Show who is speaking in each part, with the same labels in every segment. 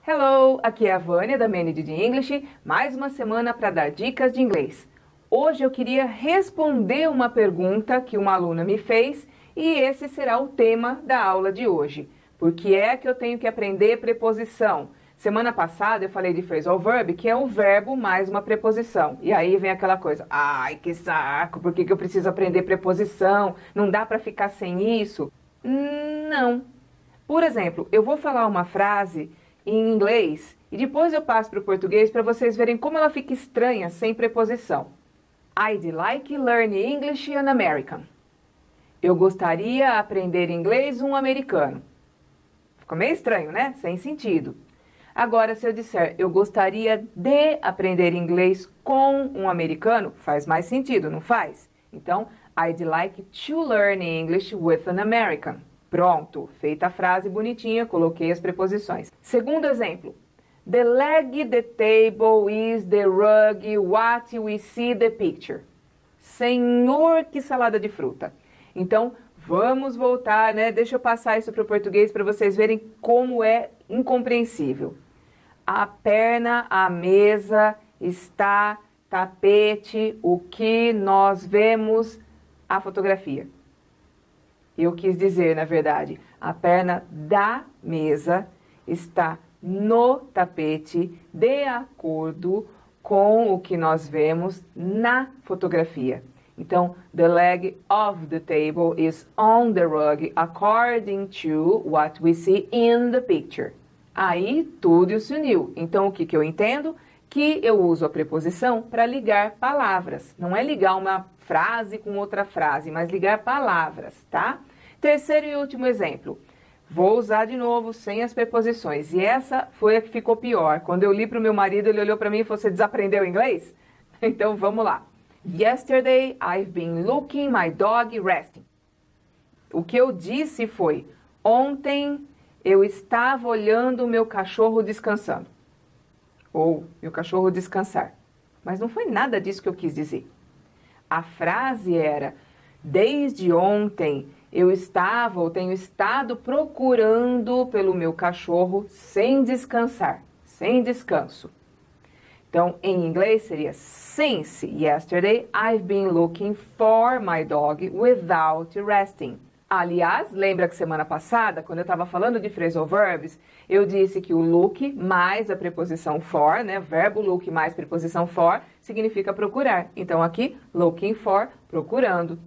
Speaker 1: Hello, aqui é a Vânia da Manage de English, mais uma semana para dar dicas de inglês. Hoje eu queria responder uma pergunta que uma aluna me fez e esse será o tema da aula de hoje. Por que é que eu tenho que aprender preposição? Semana passada eu falei de phrasal verb, que é o verbo mais uma preposição. E aí vem aquela coisa, ai que saco, por que eu preciso aprender preposição? Não dá para ficar sem isso? Não. Por exemplo, eu vou falar uma frase em inglês e depois eu passo para o português para vocês verem como ela fica estranha sem preposição. I'd like learning English an American. Eu gostaria de aprender inglês um americano. Ficou meio estranho, né? Sem sentido. Agora, se eu disser eu gostaria de aprender inglês com um americano, faz mais sentido, não faz? Então, I'd like to learn English with an American. Pronto, feita a frase bonitinha, coloquei as preposições. Segundo exemplo. The leg, the table, is the rug, what we see the picture. Senhor, que salada de fruta. Então, vamos voltar, né? Deixa eu passar isso para o português para vocês verem como é incompreensível. A perna, a mesa, está, tapete, o que nós vemos, a fotografia. Eu quis dizer, na verdade, a perna da mesa está no tapete de acordo com o que nós vemos na fotografia. Então, the leg of the table is on the rug according to what we see in the picture. Aí tudo se uniu. Então, o que eu entendo? Que eu uso a preposição para ligar palavras. Não é ligar uma frase com outra frase, mas ligar palavras, tá? Terceiro e último exemplo. Vou usar de novo sem as preposições. E essa foi a que ficou pior. Quando eu li para o meu marido, ele olhou para mim e falou, você desaprendeu inglês? Então, vamos lá. Yesterday, I've been looking my dog resting. O que eu disse foi, ontem eu estava olhando o meu cachorro descansando. Ou meu cachorro descansar. Mas não foi nada disso que eu quis dizer. A frase era, desde ontem eu estava ou tenho estado procurando pelo meu cachorro sem descansar, sem descanso. Então, em inglês seria since yesterday I've been looking for my dog without resting. Aliás, lembra que semana passada, quando eu estava falando de phrasal verbs, eu disse que o look mais a preposição for, né, verbo look mais preposição for, significa procurar. Então aqui, looking for, procurando.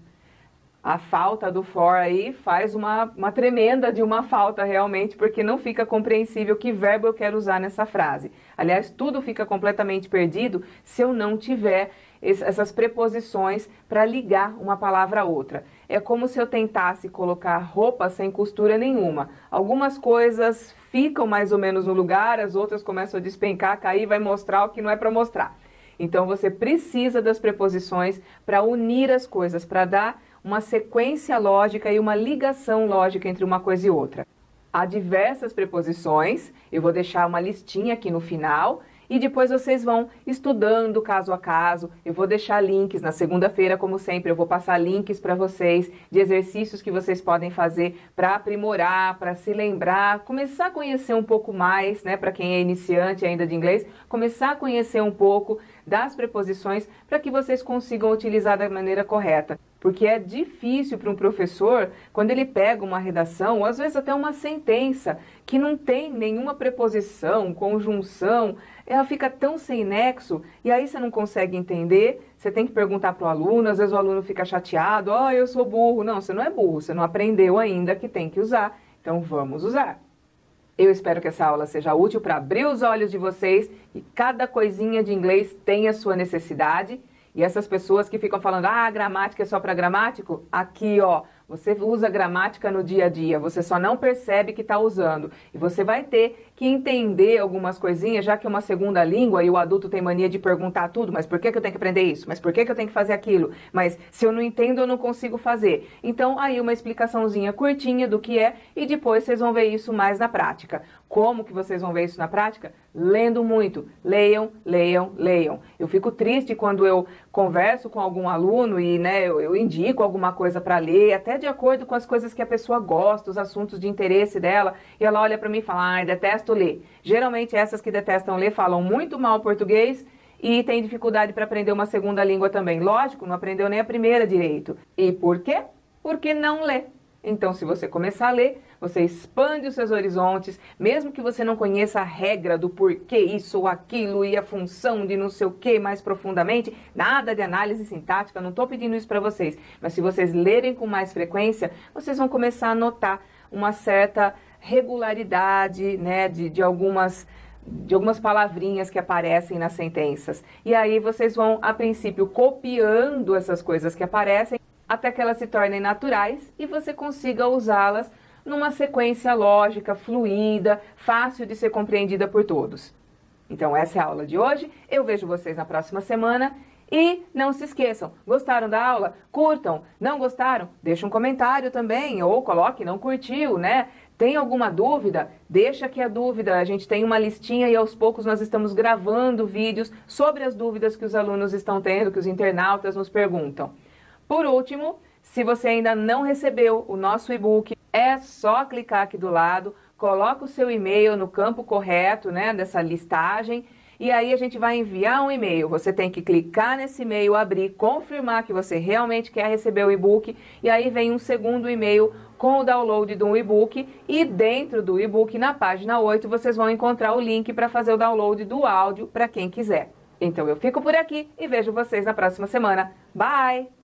Speaker 1: A falta do for aí faz uma tremenda de uma falta realmente, porque não fica compreensível que verbo eu quero usar nessa frase. Aliás, tudo fica completamente perdido se eu não tiver essas preposições para ligar uma palavra a outra. É como se eu tentasse colocar roupa sem costura nenhuma. Algumas coisas ficam mais ou menos no lugar, as outras começam a despencar, cair, vai mostrar o que não é para mostrar. Então você precisa das preposições para unir as coisas, para dar uma sequência lógica e uma ligação lógica entre uma coisa e outra. Há diversas preposições, eu vou deixar uma listinha aqui no final e depois vocês vão estudando caso a caso. Eu vou deixar links na segunda-feira, como sempre, eu vou passar links para vocês de exercícios que vocês podem fazer para aprimorar, para se lembrar, começar a conhecer um pouco mais, né, para quem é iniciante ainda de inglês, começar a conhecer um pouco das preposições para que vocês consigam utilizar da maneira correta. Porque é difícil para um professor, quando ele pega uma redação, ou às vezes até uma sentença, que não tem nenhuma preposição, conjunção, ela fica tão sem nexo, e aí você não consegue entender, você tem que perguntar para o aluno, às vezes o aluno fica chateado, eu sou burro. Não, você não é burro, você não aprendeu ainda que tem que usar, então vamos usar. Eu espero que essa aula seja útil para abrir os olhos de vocês e cada coisinha de inglês tem a sua necessidade. E essas pessoas que ficam falando, a gramática é só para gramático, aqui ó, você usa gramática no dia a dia, você só não percebe que está usando. E você vai ter que entender algumas coisinhas, já que é uma segunda língua e o adulto tem mania de perguntar tudo, mas por que eu tenho que aprender isso? Mas por que eu tenho que fazer aquilo? Mas se eu não entendo, eu não consigo fazer. Então, aí uma explicaçãozinha curtinha do que é e depois vocês vão ver isso mais na prática. Como que vocês vão ver isso na prática? Lendo muito. Leiam, leiam, leiam. Eu fico triste quando eu converso com algum aluno e eu indico alguma coisa para ler, até de acordo com as coisas que a pessoa gosta, os assuntos de interesse dela, e ela olha para mim e fala, ai, detesto ler. Geralmente essas que detestam ler falam muito mal português e têm dificuldade para aprender uma segunda língua também. Lógico, não aprendeu nem a primeira direito. E por quê? Porque não lê. Então, se você começar a ler, você expande os seus horizontes, mesmo que você não conheça a regra do porquê isso ou aquilo e a função de não sei o que mais profundamente, nada de análise sintática, não estou pedindo isso para vocês. Mas se vocês lerem com mais frequência, vocês vão começar a notar uma certa regularidade, de algumas palavrinhas que aparecem nas sentenças. E aí vocês vão, a princípio, copiando essas coisas que aparecem, até que elas se tornem naturais e você consiga usá-las numa sequência lógica, fluida, fácil de ser compreendida por todos. Então essa é a aula de hoje, eu vejo vocês na próxima semana e não se esqueçam, gostaram da aula? Curtam, não gostaram? Deixa um comentário também, ou coloque não curtiu, Tem alguma dúvida? Deixa aqui a dúvida, a gente tem uma listinha e aos poucos nós estamos gravando vídeos sobre as dúvidas que os alunos estão tendo, que os internautas nos perguntam. Por último, se você ainda não recebeu o nosso e-book, é só clicar aqui do lado, coloca o seu e-mail no campo correto, dessa listagem, e aí a gente vai enviar um e-mail. Você tem que clicar nesse e-mail, abrir, confirmar que você realmente quer receber o e-book, e aí vem um segundo e-mail com o download do e-book, e dentro do e-book, na página 8, vocês vão encontrar o link para fazer o download do áudio para quem quiser. Então eu fico por aqui e vejo vocês na próxima semana. Bye!